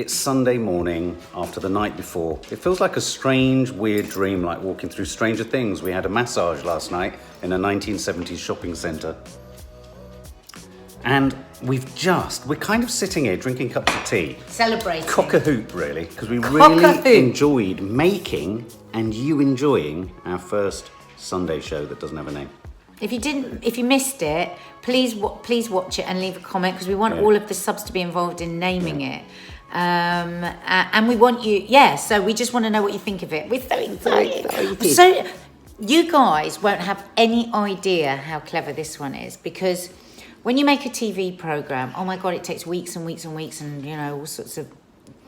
It's Sunday morning after the night before. It feels like a strange, weird dream, like walking through Stranger Things. We had a massage last night in a 1970s shopping centre. And we're kind of sitting here drinking cups of tea. Celebrating. Cock a hoop, really, because we really enjoyed making and you enjoying our first Sunday show that doesn't have a name. If you missed it, please watch it and leave a comment, because we want all of the subs to be involved in naming it. And we want you, so we just want to know what you think of it. We're so excited. So you guys won't have any idea how clever this one is, because when you make a TV program, oh my God, it takes weeks and weeks and weeks and, you know, all sorts of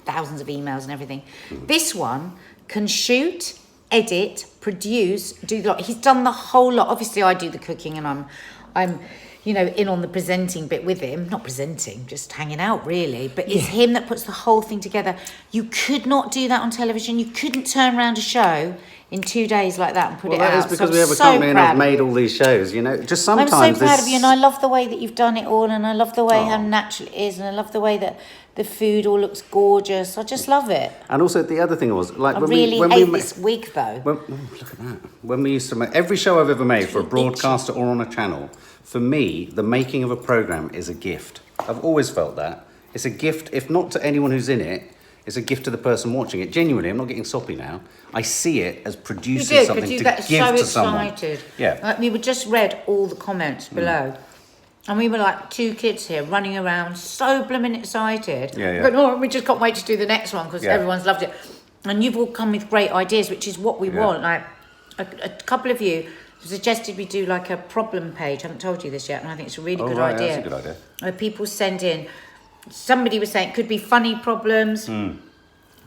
thousands of emails and everything. This one can shoot, edit, produce, do the lot. He's done the whole lot. Obviously, I do the cooking and I'm you know, in on the presenting bit with him. Not presenting, just hanging out, really. But it's him that puts the whole thing together. You could not do that on television. You couldn't turn around a show in 2 days like that and put it out. Well, that is because we have a company and I've made all these shows, you know. Just sometimes I'm so proud of you, and I love the way that you've done it all, and I love the way how natural it is, and I love the way that the food all looks gorgeous. I just love it. And also the other thing was, like, I really hate this wig though. Look at that. When we used to make every show I've ever made for a broadcaster or on a channel, for me, the making of a program is a gift. I've always felt that. It's a gift, if not to anyone who's in it, it's a gift to the person watching it. Genuinely, I'm not getting soppy now. I see it as producing something to give to someone. Excited. Yeah. We just read all the comments below. And we were like two kids here running around, so blooming excited. But no, we just can't wait to do the next one because everyone's loved it. And you've all come with great ideas, which is what we want. Like a couple of you suggested we do like a problem page. I haven't told you this yet, and I think it's a really good idea. That's a good idea. Where people send in. Somebody was saying it could be funny problems.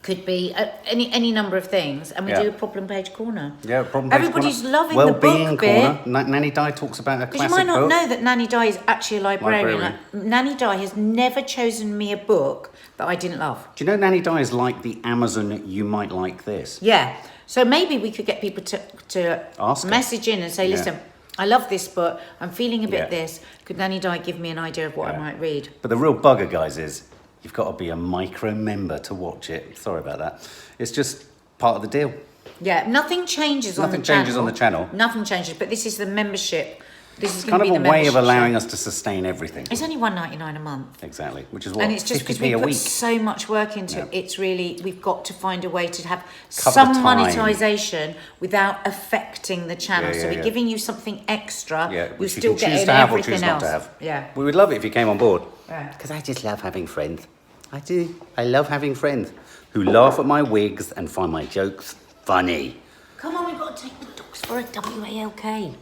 Could be any number of things, and we do a problem page corner. Yeah, problem page Everybody's corner. loving Well-being the book corner. bit. Nanny Di talks about a classic book. Because you might not know that Nanny Di is actually a librarian. Like, Nanny Di has never chosen me a book that I didn't love. Do you know Nanny Di is like the Amazon you might like this? Yeah. So maybe we could get people to ask message in and say, listen, I love this book. I'm feeling a bit this. Could Nanny Di give me an idea of what I might read? But the real bugger, guys, is you've got to be a micro member to watch it. Sorry about that. It's just part of the deal. Yeah, nothing changes on the channel. Nothing changes on the channel. Nothing changes, but this is the membership. This is kind of be a way of allowing us to sustain everything. It's only $1.99 a month. Exactly, which is what, and it's just because we put so much work into it. It's really, we've got to find a way to have some monetization without affecting the channel. So we're giving you something extra. You're still getting everything else. Yeah, we would love it if you came on board. Because I just love having friends. I do. I love having friends who laugh at my wigs and find my jokes funny. Come on, we've got to take the dogs for a WALK.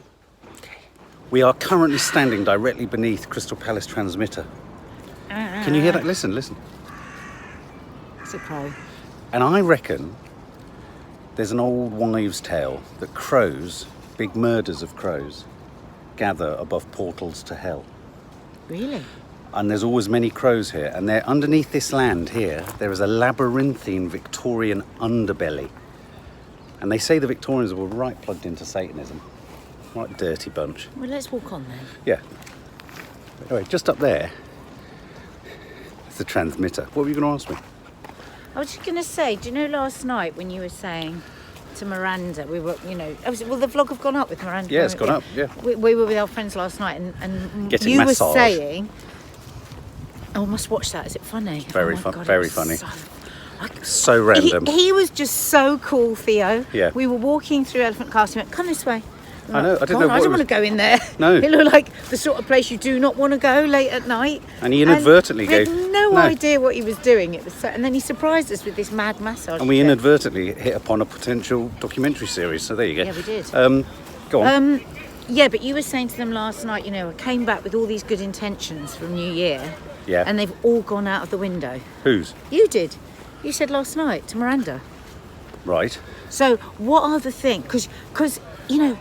We are currently standing directly beneath Crystal Palace transmitter. Can you hear that? Listen. It's a pro. And I reckon there's an old wives' tale that crows, big murders of crows, gather above portals to hell. Really? And there's always many crows here. And they're underneath this land here, there is a labyrinthine Victorian underbelly. And they say the Victorians were right plugged into Satanism. Right dirty bunch. Well, let's walk on then. Yeah. Anyway, just up there, it's the transmitter. What were you going to ask me? I was just going to say, do you know last night when you were saying to Miranda, we were, you know, will the vlog have gone up with Miranda? Yeah, it's gone up, yeah. We were with our friends last night and getting you massage. Were saying, oh, I must watch that. Is it funny? Very God, very funny. So random. He was just so cool, Theo. Yeah. We were walking through Elephant Castle. He went, come this way. I know. I didn't know. I don't want to go in there. No. It looked like the sort of place you do not want to go late at night. And he inadvertently gave. We had no idea what he was doing. It was so, and then he surprised us with this mad massage. And we inadvertently hit upon a potential documentary series. So there you go. Yeah, we did. Go on. Yeah, but you were saying to them last night, you know, I came back with all these good intentions from New Year. Yeah. And they've all gone out of the window. Whose? You did. You said last night to Miranda. Right. So what are the things? Because you know.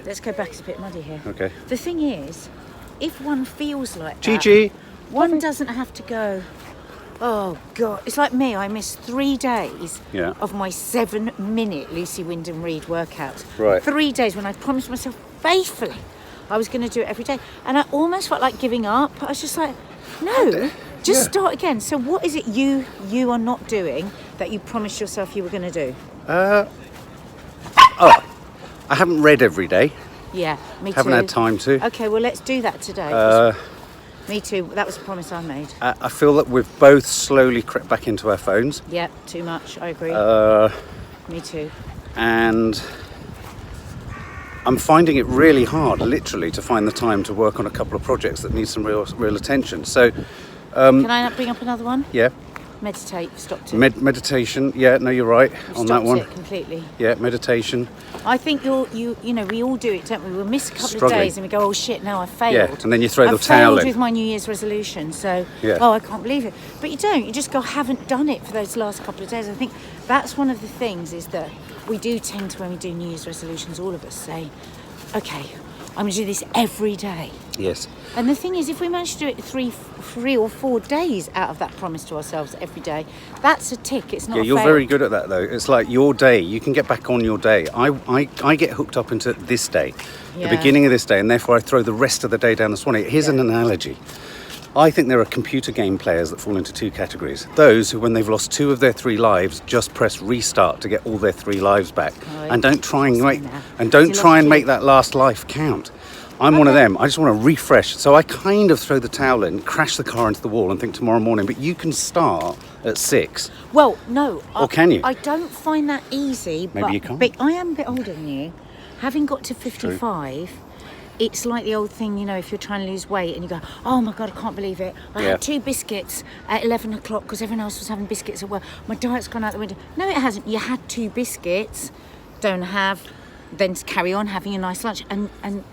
Let's go back, it's a bit muddy here. Okay. The thing is, if one feels like that, Gigi, one doesn't have to go, oh God. It's like me, I missed 3 days of my 7-minute Lucy Wyndham Reid workouts. Right. 3 days when I promised myself faithfully I was going to do it every day. And I almost felt like giving up. I was just like, no. Just start again. So what is it you are not doing that you promised yourself you were going to do? I haven't read every day. Yeah, me too. Haven't had time to. Okay, well, let's do that today. Me too. That was a promise I made. I feel that we've both slowly crept back into our phones. Yep, too much. I agree. Me too. And I'm finding it really hard, literally, to find the time to work on a couple of projects that need some real attention. So, can I bring up another one? yeah. Meditate. Stopped it. Meditation. Yeah, no, you're right on that one. Stopped it completely. Yeah, meditation. I think you know, we all do it, don't we? We'll miss a couple Struggling. of days and we go, oh shit, now I failed. Yeah, and then you throw the I've towel failed in. with my New Year's resolution, so Yeah. oh, I can't believe it. But you don't. You just go, haven't done it for those last couple of days. I think that's one of the things is that we do tend to, when we do New Year's resolutions, all of us say, okay, I'm going to do this every day. Yes. And the thing is, if we manage to do it 3 or 4 days out of that promise to ourselves every day, that's a tick. It's not Yeah, a you're fail. very good at that, though. It's like your day. You can get back on your day. I get hooked up into this day, Yeah. the beginning of this day, and therefore I throw the rest of the day down the swanee. Here's an analogy. I think there are computer game players that fall into 2 categories. Those who, when they've lost 2 of their 3 lives, just press restart to get all their 3 lives back, and don't try and make that last life count. I'm one of them. I just want to refresh. So I kind of throw the towel in, crash the car into the wall, and think tomorrow morning. But you can start at 6. Well, no. Or can you? I don't find that easy. Maybe you can't. But I am a bit older than you. Having got to 55, it's like the old thing, you know, if you're trying to lose weight and you go, oh my God, I can't believe it. I had 2 biscuits at 11 o'clock because everyone else was having biscuits at work. My diet's gone out the window. No, it hasn't. You had 2 biscuits. Then carry on having a nice lunch. And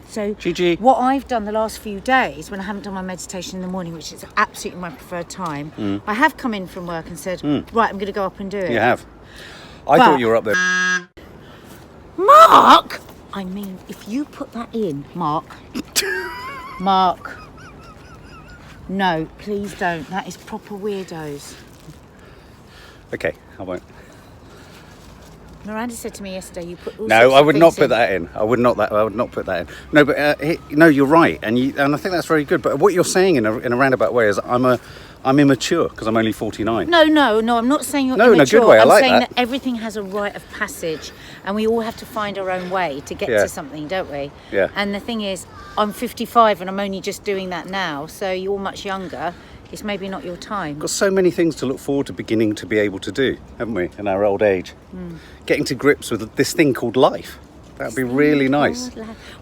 so Gigi. what I've done the last few days when I haven't done my meditation in the morning, which is absolutely my preferred time, I have come in from work and said, right, I'm going to go up and do it. You have. I thought you were up there. Mark! I mean, if you put that in, Mark. Mark. No, please don't. That is proper weirdos. Okay, I won't. Miranda said to me yesterday, you put all No, sorts I of would not things put that in. I would not put that in. No, but no, you're right, and I think that's very good. But what you're saying in a roundabout way is I'm immature because I'm only 49. No, I'm not saying you're No, in a immature. good way, I I'm like saying that. that everything has a rite of passage and we all have to find our own way to get to something, don't we? Yeah. And the thing is, I'm 55 and I'm only just doing that now, so you're much younger. It's maybe not your time. We've got so many things to look forward to beginning to be able to do, haven't we, in our old age? Getting to grips with this thing called life. That would be really nice.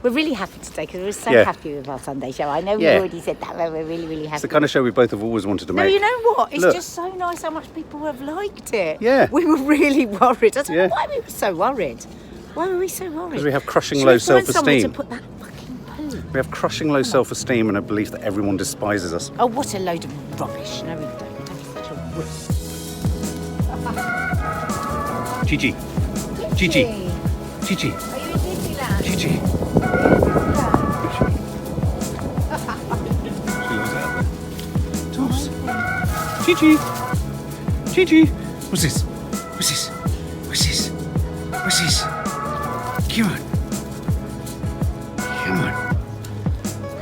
We're really happy today because we're so happy with our Sunday show. I know we already said that, but we're really, really happy. It's the kind of show we both have always wanted to make. No, you know what? It's Look. just so nice how much people have liked it. Yeah. We were really worried. I don't know Yeah. why we were so worried. Why were we so worried? Because we have crushing Should low we find somewhere self-esteem. to put that fucking poo? We have crushing low self-esteem and a belief that everyone despises us. Oh, what a load of rubbish. No, we don't. Don't be such a wuss. Gigi. Gigi. Gigi. Are you in Disneyland? Gigi. She was out there. Tops. Gigi. Gigi. What's this? What's this? What's this? What's this? Come on. Come on.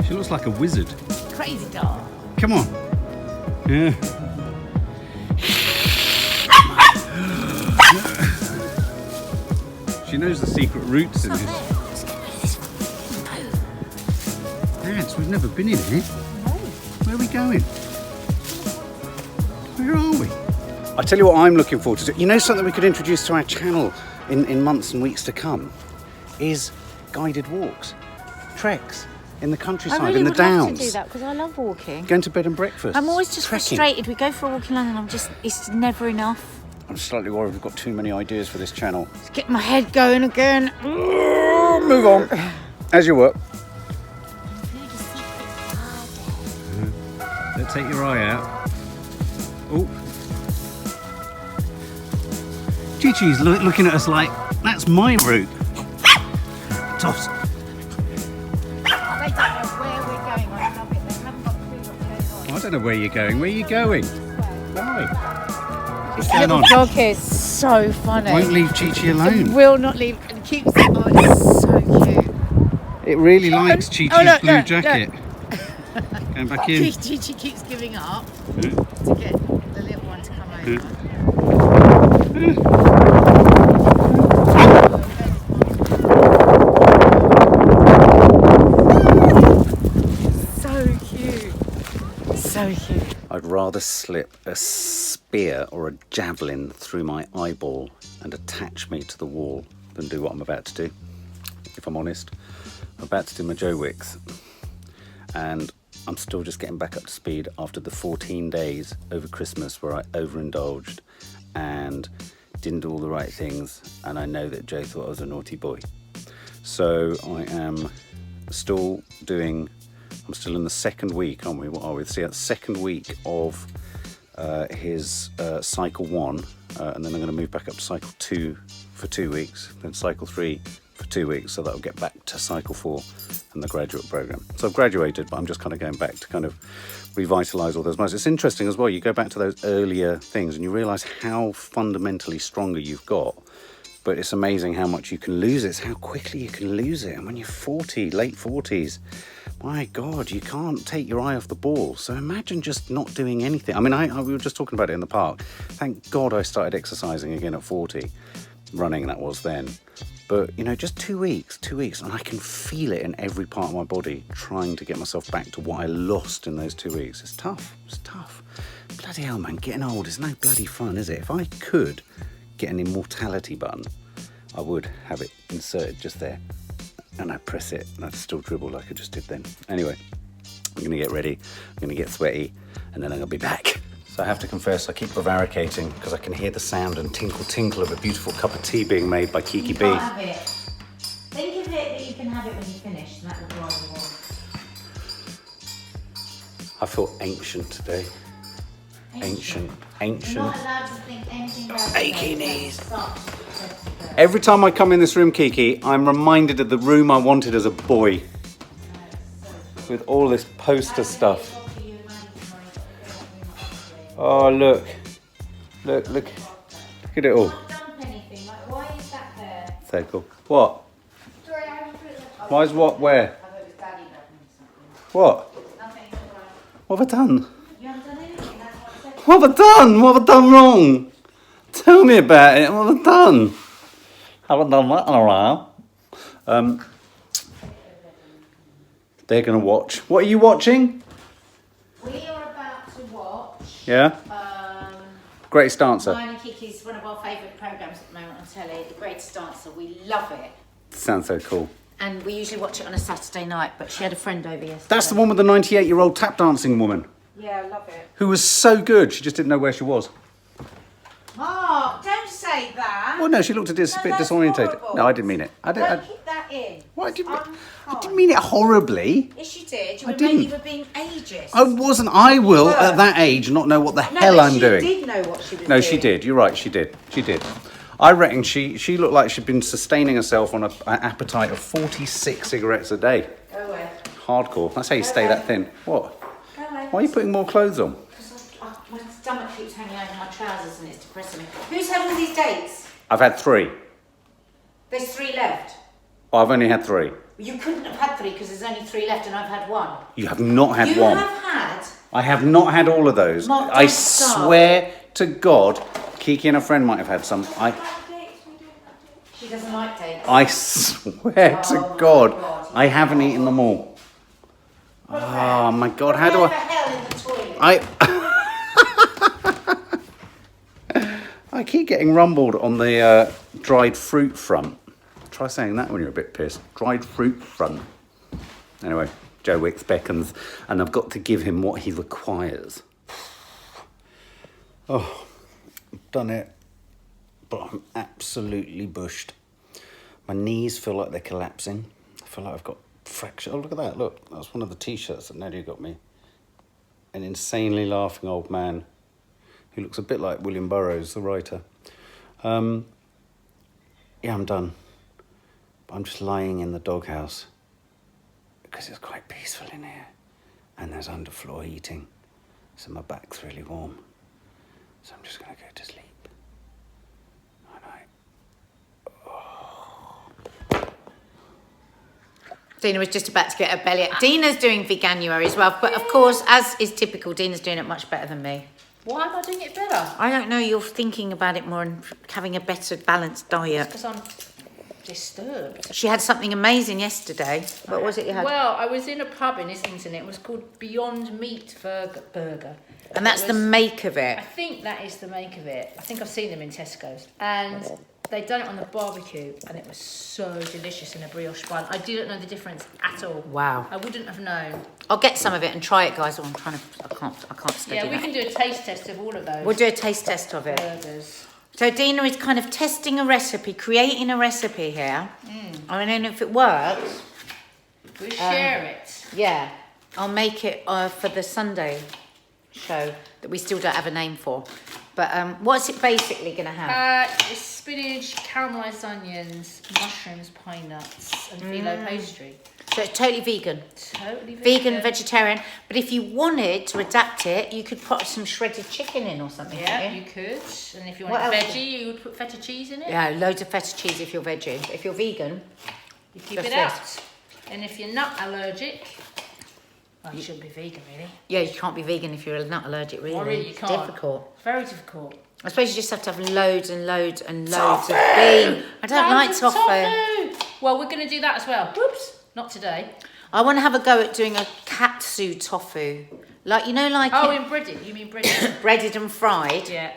She looks like a wizard. Crazy dog. Come on. Yeah. She knows the secret routes in this. Dads, we've never been in here. Where are we going? Where are we? I tell you what I'm looking forward to. You know something we could introduce to our channel in months and weeks to come is guided walks, treks in the countryside, I really in the would downs. love to do that because I love walking. Going to bed and breakfast. I'm always just trekking. frustrated. We go for a walk in London. It's never enough. I'm slightly worried we've got too many ideas for this channel. Let's get my head going again. Move on. As you work. Don't take your eye out. Oh. Gigi's looking at us like, that's my route. Toss. They don't know where we're going. I love it. They haven't got a clue what's going on. I don't know where you're going. Where are you going? Why? This going little on? dog here is so funny. Won't leave Gigi It alone. will not leave and keeps it on. It's so cute. It really likes Gigi's look, blue look, jacket. look. Going back in. Gigi keeps giving up to get the little one to come over. So cute. So cute. I'd rather slip a spear or a javelin through my eyeball and attach me to the wall than do what I'm about to do, if I'm honest. I'm about to do my Joe Wicks, and I'm still just getting back up to speed after the 14 days over Christmas where I overindulged and didn't do all the right things, and I know that Joe thought I was a naughty boy. So I am still doing, I'm still in the second week, aren't we? What are we? See, that's second week of his cycle 1, and then I'm going to move back up to cycle 2 for 2 weeks, then cycle 3 for 2 weeks, so that'll get back to cycle 4 and the graduate program. So I've graduated, but I'm just kind of going back to kind of revitalise all those muscles. It's interesting as well, you go back to those earlier things and you realise how fundamentally stronger you've got, but it's amazing how much you can lose it. It's how quickly you can lose it. And when you're 40, late 40s, my God, you can't take your eye off the ball. So imagine just not doing anything. I mean, we were just talking about it in the park. Thank God I started exercising again at 40. Running, that was then. But, you know, just 2 weeks, and I can feel it in every part of my body, trying to get myself back to what I lost in those 2 weeks. It's tough. Bloody hell, man, getting old is no bloody fun, is it? If I could get an immortality button, I would have it inserted just there. And I'd press it, and I'd still dribble like I just did then. Anyway, I'm going to get ready, I'm going to get sweaty, and then I'm going to be back. So I have to confess, I keep prevaricating because I can hear the sound and tinkle of a beautiful cup of tea being made by Kiki You B. can't have it. Think of it that you can have it when you finish, and that will drive you on. I feel ancient today. Ancient. You're not allowed to think anything about Achy it. knees. Start. Every time I come in this room, Kiki, I'm reminded of the room I wanted as a boy. With all this poster stuff. Oh, look at it all. Dump anything. Like, why is that there? So cool. What? Sorry, I haven't put it. Why is what where? I thought it was Daddy dumping something. What? Nothing. What have I done? You haven't done anything. That's what I said. What have I done? What have I done wrong? Tell me about it. What have I done? Haven't done that in a while. They're going to watch. What are you watching? We are about to watch. Yeah? Greatest Dancer. Mine and Kiki's one of our favourite programmes at the moment on telly, The Greatest Dancer. We love it. Sounds so cool. And we usually watch it on a Saturday night, but she had a friend over yesterday. That's the one with the 98-year-old tap dancing woman Yeah, I love it. who was so good. She just didn't know where she was. Mark, don't say that. Well, no, she looked a bit that's disorientated. horrible. No, I didn't mean it. I Keep that in. What? I Unkind. didn't mean it horribly. Yes, you did. I didn't. You were being ageist. I wasn't. I will, were. at that age, not know what the No, hell but I'm doing. She did know what she was doing. No, she did. You're right. She did. I reckon she looked like she'd been sustaining herself on an appetite of 46 cigarettes a day. Go away. Hardcore. That's how you stay that thin. What? Go away. Why are you putting more clothes on? Because my stomach keeps hanging over my trousers and it's depressing me. Who's had all these dates? I've had 3. There's 3 left. Oh, I've only had 3. You couldn't have had 3 because there's only 3 left and I've had 1. You have not had You one. have had. I have not had all of those. Mark, I don't start. swear to God, Kiki and a friend might have had some. She doesn't like dates. I swear to Oh, God, my God. I haven't eaten them all. Oh my God, how do Where the I? hell in the toilet? I keep getting rumbled on the dried fruit front. Try saying that when you're a bit pissed. Dried fruit front. Anyway, Joe Wicks beckons, and I've got to give him what he requires. Oh, I've done it, but I'm absolutely bushed. My knees feel like they're collapsing. I feel like I've got fracture. Oh, look at that. Look, that's one of the T-shirts that Nadia got me. An insanely laughing old man who looks a bit like William Burroughs, the writer. Yeah, I'm done. But I'm just lying in the doghouse because it's quite peaceful in here. And there's underfloor heating, so my back's really warm. So I'm just going to go to sleep. Dina was just about to get her belly up. Dina's doing Veganuary as well, but of course, as is typical, Dina's doing it much better than me. Why am I doing it better? I don't know, you're thinking about it more and having a better balanced diet. Because I'm disturbed. She had something amazing yesterday. What was it you had? Well, I was in a pub in Islington. It was called Beyond Meat Burger. And that's the make of it. I think that is the make of it. I think I've seen them in Tesco's. And they'd done it on the barbecue, and it was so delicious in a brioche bun. I didn't know the difference at all. Wow. I wouldn't have known. I'll get some of it and try it, guys. Oh, I can't study Yeah, we that. can do a taste test of all of those We'll do a taste test of it. burgers. So Dina is kind of testing a recipe, creating a recipe here. I don't know if it works. We'll share it. Yeah, I'll make it for the Sunday show that we still don't have a name for. But what's it basically going to have? It's spinach, caramelised onions, mushrooms, pine nuts, and phyllo pastry. So it's totally vegan. Totally Vegan, vegetarian. But if you wanted to adapt it, you could put some shredded chicken in or something. Yeah, couldn't you could. And if you What want else? veggie, you would put feta cheese in it. Yeah, loads of feta cheese if you're veggie. If you're vegan, You keep Just it this. out. And if you're nut allergic, well, you shouldn't be vegan, really. yeah, you can't be vegan if you're not allergic, really. Oh, really, you It's can't. difficult. It's very difficult. I suppose you just have to have loads and loads and loads of bean. I don't like Loads of tofu. Well, we're going to do that as well. Whoops, not today. I want to have a go at doing a katsu tofu. Like, you know, like Oh, in breaded. You mean breaded? breaded and fried. Yeah.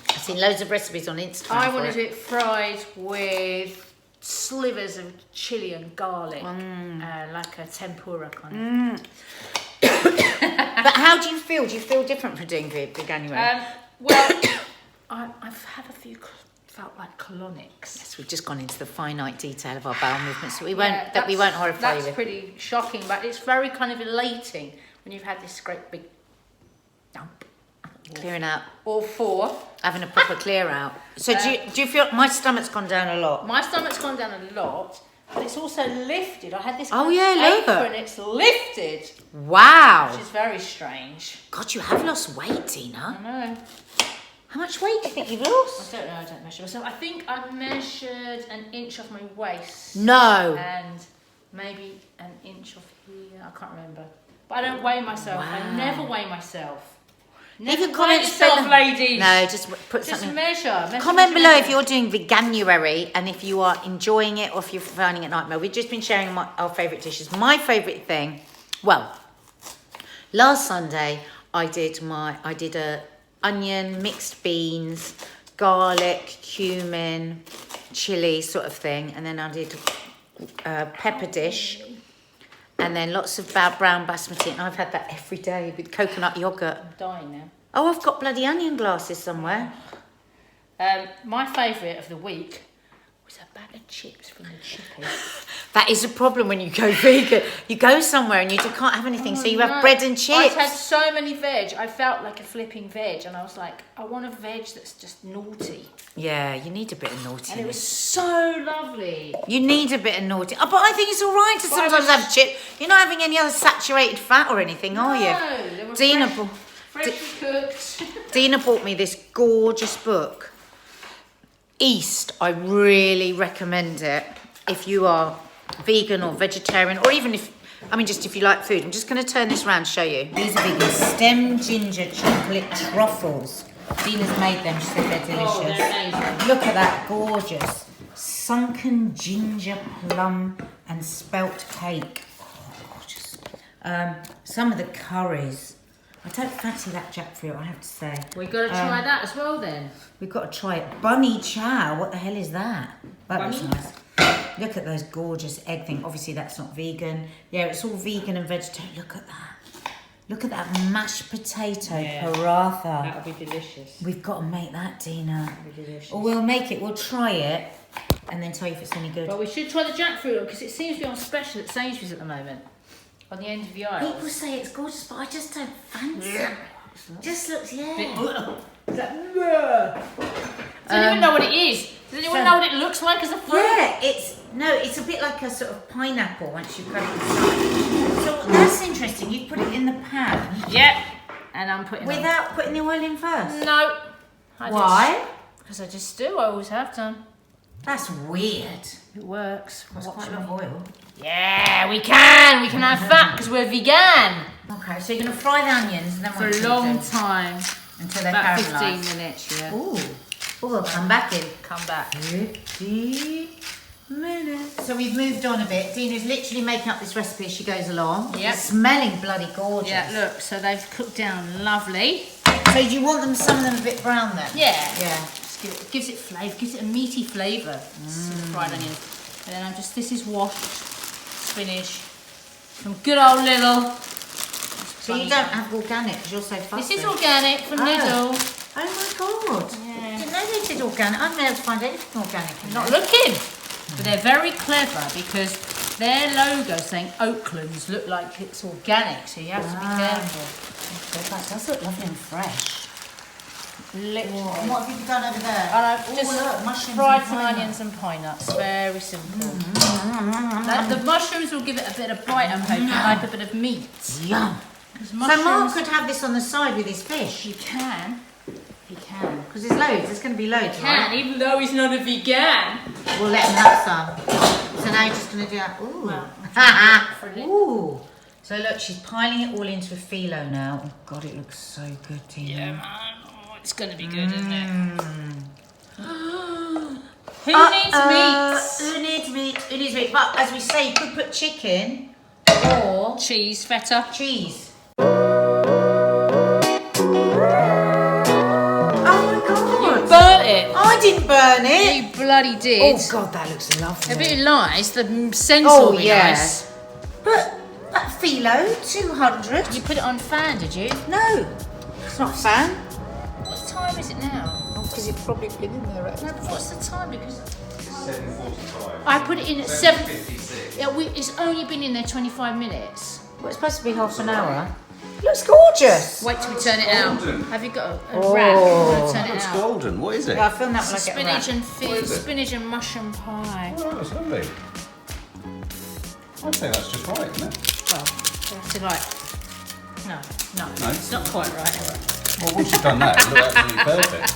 I've seen loads of recipes on Instagram. I for want to do it fried with slivers of chili and garlic, like a tempura kind of. But how do you feel? Do you feel different for doing Veganuary? Well, I've had a few felt like colonics. Yes, we've just gone into the finite detail of our bowel movements, so we Yeah, won't horrify you That's with. pretty shocking, but it's very kind of elating when you've had this great big dump. Clearing out, All four. having a proper clear out. So do you feel my stomach's gone down a lot? My stomach's gone down a lot, but it's also lifted. I had this Oh, kind of yeah, look. apron, it's lifted, Wow. which is very strange. God, you have lost weight, Dina. I know. How much weight do you think you've I lost? don't know, I don't measure myself. I think I measured an inch off my waist. No. And maybe an inch off here. I can't remember. But I don't weigh myself. Wow. I never weigh myself. Leave Never your weigh comments yourself, below. ladies. No, just put Just something. measure. Comment below if you're doing Veganuary and if you are enjoying it or if you're finding it nightmare. We've just been sharing our favourite dishes. My favourite thing, well, last Sunday I did a onion, mixed beans, garlic, cumin, chilli sort of thing, and then I did a pepper dish, and then lots of brown basmati, and I've had that every day with coconut yogurt. I'm dying now. Oh, I've got bloody onion glasses somewhere. My favourite of the week was a bag of chips from the chippy. That is a problem when you go vegan. You go somewhere and you can't have anything, so you have bread and chips. I've had so many veg. I felt like a flipping veg, and I was like, I want a veg that's just naughty. Yeah, you need a bit of And it naughtiness. was so lovely. You need a bit of naughty. Oh, but I think it's all right to But I sometimes was- have chips. You're not having any other saturated fat or anything, are you? No, they were Dina, freshly cooked. Dina bought me this gorgeous book. East, I really recommend it if you are vegan or vegetarian, or even if you like food. I'm just going to turn this around and show you. These are vegan stem ginger chocolate truffles. Dina's made them. She said they're delicious. Oh, they're amazing. Look at that, gorgeous. Sunken ginger plum and spelt cake. Oh, gorgeous. Some of the curries. I don't fancy that jackfruit, I have to say. We've got to try that as well then. We've got to try it. Bunny chow. What the hell is that? That looks Bunny? nice. Look at those gorgeous egg thing. Obviously, that's not vegan. Yeah, it's all vegan and vegetarian. Look at that. Look at that mashed potato paratha. That would be delicious. We've got to make that, Dina. That would be delicious. Or we'll make it. We'll try it and then tell you if it's any good. But we should try the jackfruit because it seems to be on special at Sainsbury's at the moment. On the end of the aisle. People say it's gorgeous, but I just don't fancy it. Just looks, yeah. Does anyone know what it is? Does anyone know what it looks like as a fruit? Yeah, it's a bit like a sort of pineapple once you cut it inside. So that's interesting. You put it in the pan Yep. And I'm putting without putting the oil in first. No. Why? Because I just do. I always have done. That's weird. It works. That's Watch quite a me. lot of oil. Yeah, we can. We can have fat because we're vegan. Okay, so you're going to fry the onions and then For what a do you long do? time. Until they're About caramelised. 15 minutes, yeah. Ooh. Oh, we'll come back in. Come back. 50 minutes. So we've moved on a bit. Dina's literally making up this recipe as she goes along. Yep. It's smelling bloody gorgeous. Yeah, look, so they've cooked down lovely. So do you want them, some of them a bit brown then? Yeah. Yeah. It gives it flavour, gives it a meaty flavour. The fried onions. And then this is washed spinach from good old little. So you don't have organic because you're so fussy. This is organic from Lidl. Oh my god. Yeah. Didn't know they did organic. I've never able to find anything organic in Not there. looking. But they're very clever because their logo saying Oaklands look like it's organic, so you have to be careful. That does look lovely and fresh. Literally. And what have you done over there? Just look, mushrooms fried and some pineapple. onions and pine nuts. Very simple. The mushrooms will give it a bit of bite, I'm hoping, like a bit of meat. Yum. 'Cause So Mark mushrooms, could have this on the side with his fish. you can. He can. Because there's loads. There's going to be loads, right? Even though he's not a vegan. We'll let him have some. So now you're just going to do that. Ooh. Well, Ooh. So look, she's piling it all into a phyllo now. Oh God, it looks so good, Tina. Yeah, man. Oh, it's going to be good, isn't it? Who needs meat? Who needs meat? Who needs meat? But as we say, you could put chicken or Cheese, feta. cheese. Oh my God. Burnt it. I didn't burn it. You bloody did. Oh God, that looks lovely. A bit nice. The sense Oh, will be yeah. nice. But that phyllo, 200. You put it on fan, did you? No, it's not fan. What time is it now? Because it's probably been in there. No, but what's the time? Because 7:45. I put it in at 7. 7:56. Yeah, it's only been in there 25 minutes. Well, it's supposed to be half an hour. It looks gorgeous. Wait till we turn it out. Golden. Have you got a wrap? Oh. Turn it It's out. golden. What is it? Yeah, I filmed that when I get Spinach around. and What is it? spinach and mushroom pie. Oh, that's lovely. I'd say that's just right, isn't it? Well, you have to like. No, No. it's not quite right. Well, once you've done that, it'll look absolutely perfect.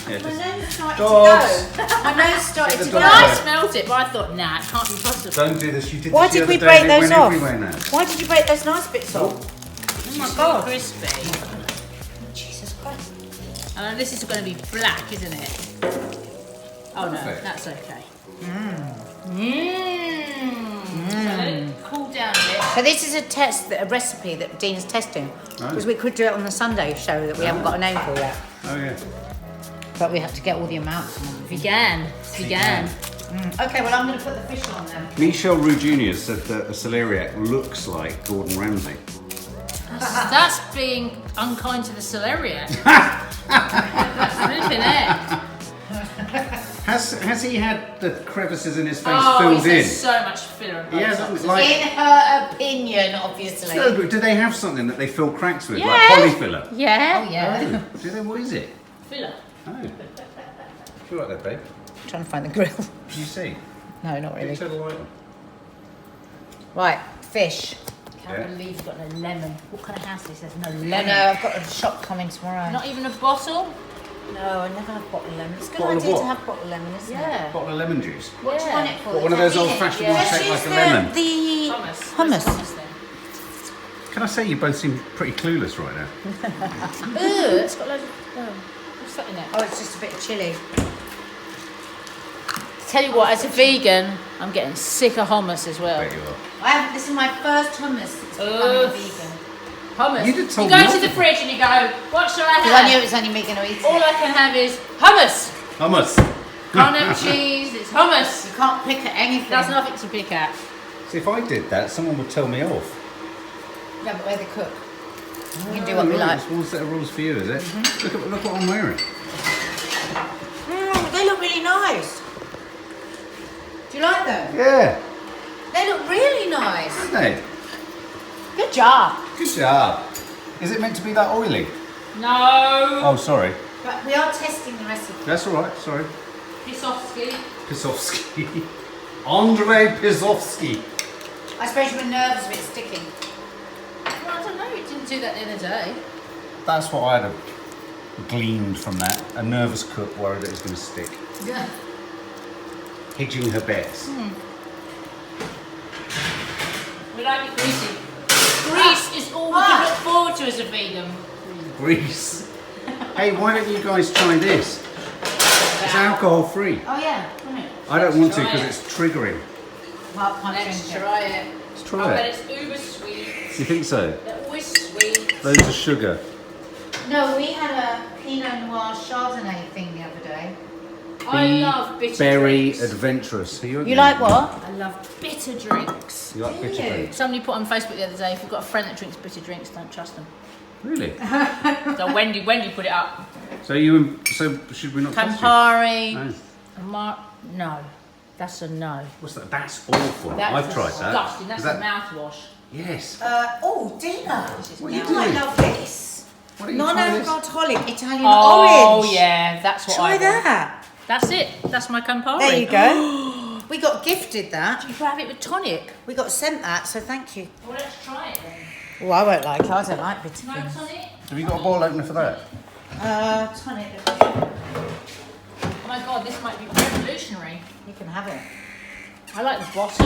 Yeah, My just nose started Dogs. to go. My nose started Get to the go. Well, dog. I smelled it, but I thought, nah, it can't be possible. don't do this. You did Why this the did we other break day, those It went off? everywhere now. Why did you break those nice bits off? Oh my God. god, crispy. Jesus Christ. And this is going to be black, isn't it? Oh no, Perfect. that's okay. So let it cool down a bit. So this is a recipe that Dina's testing. Oh. Because we could do it on the Sunday show that we haven't got a name for yet. Oh yeah. But we have to get all the amounts on. Vegan. Vegan. Okay, well I'm going to put the fish on then. Michel Roux Jr. said that a celeriac looks like Gordon Ramsay. That's being unkind to the celeriac. That's flipping it. Has he had the crevices in his face Oh, filled he in? says so much filler and He botox. hasn't, like. In her opinion, obviously. No, but do they have something that they fill cracks with, like Yeah. polyfiller? Yeah. Oh yeah. Oh, do they? What is it? Filler. Oh. You like that, babe? Trying to find the grill. Did you see? No, not really. Turn the light on. Right, fish. Can't Yeah. believe you've got no lemon. What kind of house is this? No I lemon. know, I've got a shop coming tomorrow. Not even a bottle? No, I never have bottled lemon. It's a good Bottle of idea what? to have bottled lemon, isn't it? Yeah. Bottle of lemon juice. What do you want it for? What, one of those Caffeine? old-fashioned Yeah. ones shaped Let's like a use lemon? the Hummus. hummus. Hummus then. Can I say you both seem pretty clueless right now? Ooh, it's got loads of. What's that in it? Oh, it's just a bit of chilli. Tell you what, as a vegan, I'm getting sick of hummus as well. Bet you are. This is my first hummus since becoming a vegan. Hummus. You did tell You me go not to the to. fridge and you go, what shall I Because I knew have? it was only me going to eat All it. I can have is hummus. Hummus. Can't have cheese, it's hummus. You can't pick at anything. That's nothing to pick at. See, if I did that, someone would tell me off. Yeah, but where they cook. We can do what we right, like. It's one set of rules for you, is it? Look what I'm wearing. They look really nice. Do you like them? Yeah, They look really nice. isn't they? Good job. Good job. Is it meant to be that oily? No. Oh, sorry. But we are testing the recipe. That's all right. Sorry. Pisovsky. Pisovsky. Andrei Pisovsky. I suppose you were nervous of it sticking. Well, I don't know, you didn't do that the other day. That's what I had a gleaned from that. A nervous cook worried that it's going to stick. Yeah. Hedging her bets. We like it greasy. Grease is all we can look forward to as a vegan. Grease. Hey, why don't you guys try this? It's alcohol free. Oh yeah, come here. I don't want to try because it. it's triggering. Well, Let's try it. Let's I try bet it. it's uber sweet. You think so? They're always sweet. Loads of sugar. No, we had a Pinot Noir Chardonnay thing the other day. I love bitter Berry drinks. adventurous. You like what? I love bitter drinks. You like bitter you? drinks? Somebody put on Facebook the other day, if you've got a friend that drinks bitter drinks, don't trust them. Really? So Wendy put it up. So should we not trust you? Campari. No. No. That's a no. What's that? That's awful. That's I've tried that. disgusting. That's Is that- a mouthwash. Yes. Oh, Dina. What are You you might doing? love this. Why don't you try this? Non-alcoholic Italian Oh orange. yeah, that's what I Try want. that. That's it. That's my Campari. There you go. We got gifted that. You can have it with tonic. We got sent that, so thank you. Well, let's try it then. Oh, I won't like it. I don't like bitter No things. tonic. Have you got a bottle opener for that? Tonic. Oh my god, this might be revolutionary. You can have it. I like the bottle.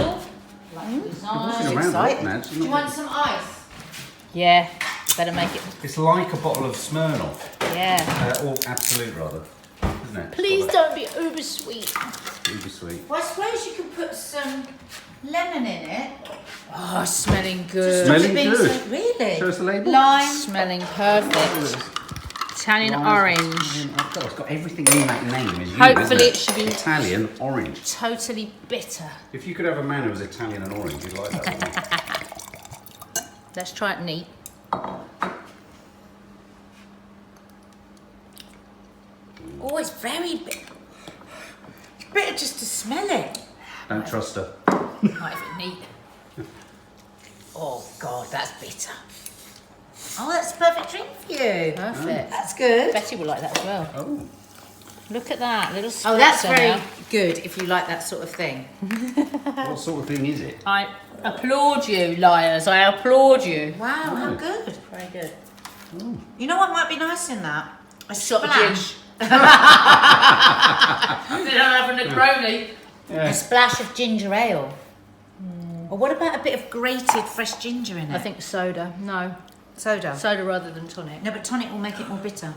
I like the Walking design. around exciting. right now, it's Do you not- want some ice? Yeah, better make it. It's like a bottle of Smirnoff. Yeah. Or Absolute, rather. Isn't it? Please don't be uber sweet. Uber sweet. Well, I suppose you could put some lemon in it. Oh, smelling good. Smelling Being good. so- really? Show us the label. Lime. Smelling perfect. Italian Lime, orange. Italian- oh God, it's got everything in that name. Is you, Hopefully isn't it should be- Italian orange. Totally bitter. If you could have a man who was Italian and orange, you'd like that, wouldn't you? Let's try it neat. Oh, it's very bitter. It's bitter just to smell it. Don't trust her. Might have it neat. Oh, God, that's bitter. Oh, that's a perfect drink for you. Perfect. That's good. Betty will like that as well. Oh. Look at that little spritzer Oh, that's very now. good if you like that sort of thing. What sort of thing is it? I applaud you, liars. I applaud you. Wow, how Oh. good. Very good. You know what might be nice in that? A Shot of splash. Then I'll have a Negroni. A splash of ginger ale. Or what about a bit of grated fresh ginger in it? I think soda. No. soda. Soda rather than tonic. No, but tonic will make it more bitter.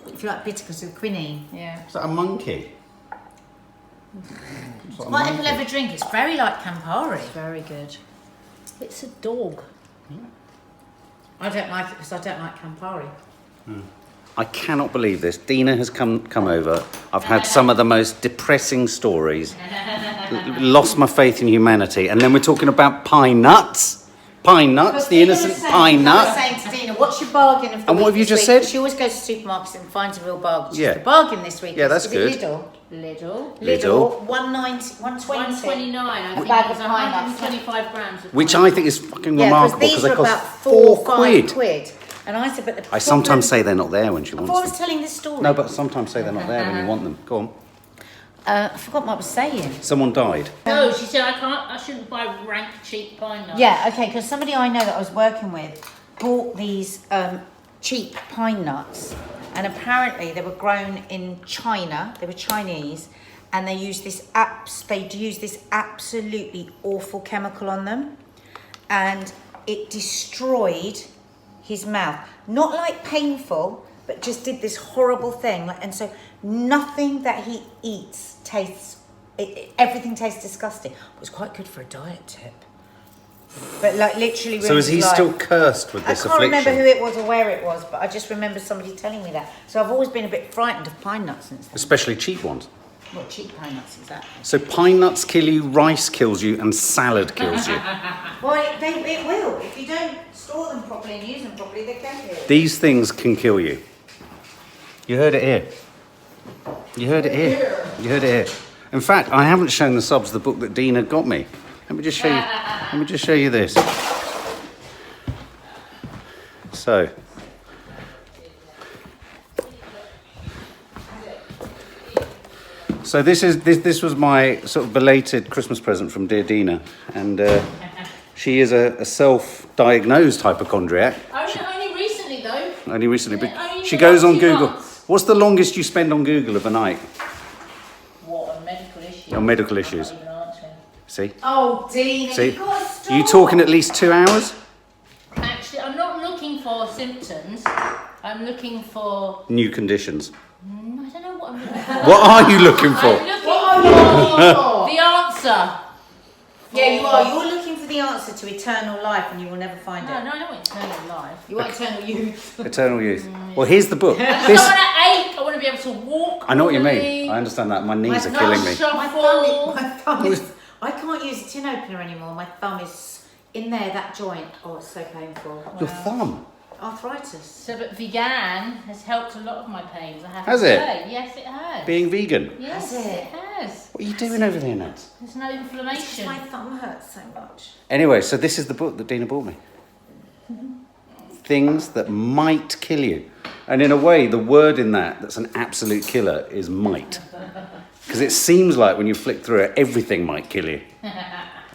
If you like bitter because of the quinine. Yeah. Is that a monkey? It's like a What if monkey. you'll ever drink? It's very like Campari. Very good. It's a dog. I don't like it because I don't like Campari. I cannot believe this. Dina has come over. I've had some of the most depressing stories. Lost my faith in humanity. And then we're talking about pine nuts. Pine nuts, the innocent pine I was nut. saying to Dina, what's your bargain of the And what week have you this just week? said? She always goes to supermarkets and finds a real bargain. Yeah. The bargain this week Yeah, is, that's is good. it Lidl? Lidl. Lidl. 190, 120. 129. I think bag it's of pine nuts. 125 grams. Of Which pine I think is fucking Yeah, remarkable because these they are cost about 4 or 5 quid. quid. And I said, but the I problem- sometimes say they're not there when she I thought I wants was them. telling this story. No, but sometimes say they're not there when you want them. Go on. I forgot what I was saying. Someone died. No, she said I shouldn't buy rank cheap pine nuts. Yeah, okay, because somebody I know that I was working with bought these cheap pine nuts, and apparently they were grown in China. They were Chinese, and they used this they'd use this absolutely awful chemical on them, and it destroyed his mouth. Not like painful, but just did this horrible thing. And so nothing that he eats tastes. Everything tastes disgusting. It was quite good for a diet tip. But like literally. So is ruined he his life. still cursed with I this can't remember who affliction? it was or where it was, but I just remember somebody telling me that. So I've always been a bit frightened of pine nuts since then. Especially cheap ones. Well, cheap pine nuts, exactly. So pine nuts kill you, rice kills you, and salad kills you. Well, it will. If you don't store them properly and use them properly, they can kill you. These things can kill you. You heard it here. You heard it here. You heard it here. In fact, I haven't shown the subs the book that Dina got me. Let me just show you. Let me just show you this. So. So this was my sort of belated Christmas present from dear Dina, and she is a self-diagnosed hypochondriac. Only recently though. Only recently, but Only in she the goes last on few Google. months. What's the longest you spend on Google of a night? What, on medical issues? On medical issues. I'm not even answering. See? Oh, Dina, See? you've got to stop. Are you talking at least 2 hours? Actually, I'm not looking for symptoms. I'm looking for... New conditions. I don't know what I'm looking for. What are you looking for? I'm looking for the answer. Yeah, you are. You're looking for the answer to eternal life and you will never find No, it. no, I don't want eternal life. You want eternal youth. Eternal youth. Well, here's the book. I This. don't want to ache. I want to be able to walk. I know what you normally. mean. I understand that. My knees are My killing me. My thumb is... I can't use a tin opener anymore. My thumb is in there, that joint. Oh, it's so painful. Your thumb. Arthritis. So, but vegan has helped a lot of my pains. I have Has to it? say. Yes, it has. Being vegan. Yes, Has it? it has. What are you doing over there, Nat? There's no inflammation. My thumb hurts so much. Anyway, so this is the book that Dina bought me. Things that might kill you. And in a way, the word in that's an absolute killer is might. Because it seems like when you flick through it, everything might kill you.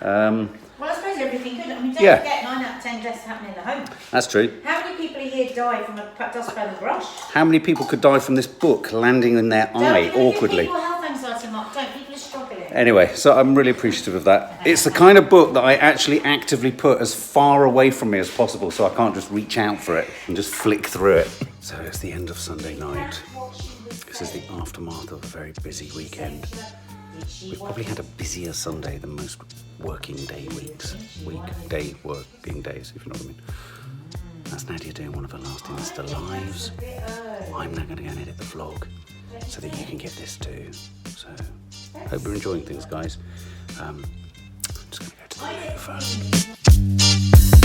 Well, I suppose everything could. I mean, don't Yeah. forget 9 out of 10 deaths happen in the home. That's true. How many people a year die from a dustpan brush? How many people could die from this book landing in their eye Don't awkwardly? People health anxiety, Mark. Don't. People are struggling. Anyway, so I'm really appreciative of that. It's the kind of book that I actually actively put as far away from me as possible so I can't just reach out for it and just flick through it. So it's the end of Sunday night. This is the aftermath of a very busy weekend. We've probably had a busier Sunday than most working day weeks. Weekday working days, if you know what I mean. That's Nadia doing one of her last Insta lives. I'm now going to go and edit the vlog so that you can get this too. So, hope you're enjoying things, guys. I'm just going to go to the loo first.